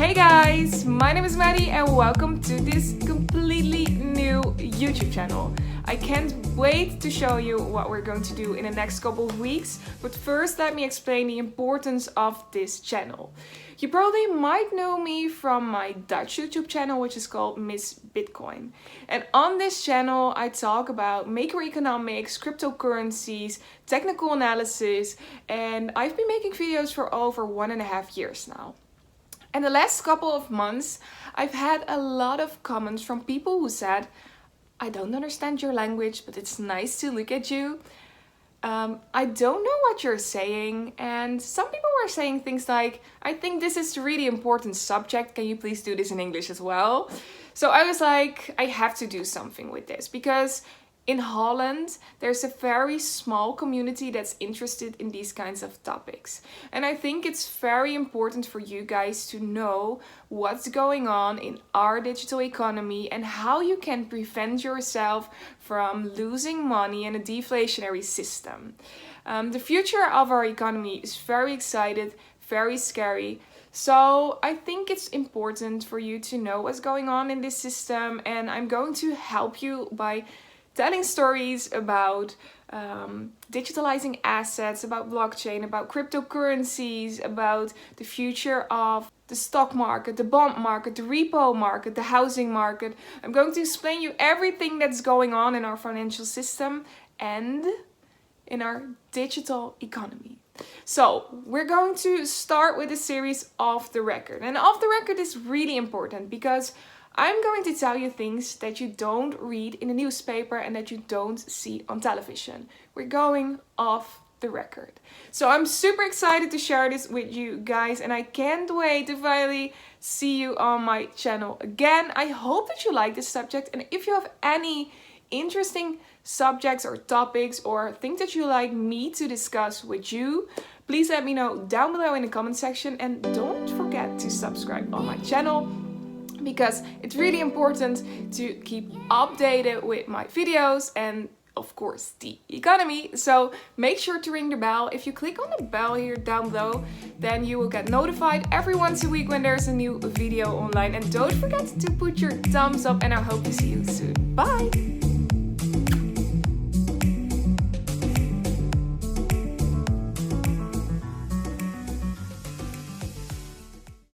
Hey guys, my name is Maddie and welcome to this completely new YouTube channel. I can't wait to show you what we're going to do in the next couple of weeks, but first let me explain the importance of this channel. You probably might know me from my Dutch YouTube channel, which is called Miss Bitcoin. And on this channel, I talk about macroeconomics, cryptocurrencies, technical analysis, and I've been making videos for over 1.5 years now. And the last couple of months, I've had a lot of comments from people who said, I don't understand your language, but it's nice to look at you. I don't know what you're saying. And some people were saying things like, I think this is a really important subject. Can you please do this in English as well? So I was like, I have to do something with this because in Holland, there's a very small community that's interested in these kinds of topics. And I think it's very important for you guys to know what's going on in our digital economy and how you can prevent yourself from losing money in a deflationary system. The future of our economy is very exciting, very scary. So I think it's important for you to know what's going on in this system, and I'm going to help you by telling stories about digitalizing assets, about blockchain, about cryptocurrencies, about the future of the stock market, the bond market, the repo market, the housing market. I'm going to explain you everything that's going on in our financial system and in our digital economy. So we're going to start with a series off the record. And off the record is really important because I'm going to tell you things that you don't read in the newspaper and that you don't see on television. We're going off the record. So I'm super excited to share this with you guys, and I can't wait to finally see you on my channel again. I hope that you like this subject, and if you have any interesting subjects or topics or things that you like me to discuss with you, please let me know down below in the comment section, and don't forget to subscribe on my channel, because it's really important to keep updated with my videos and of course the economy. So make sure to ring the bell. If you click on the bell here down below, then you will get notified every once a week when there's a new video online. And don't forget to put your thumbs up, and I hope to see you soon. Bye!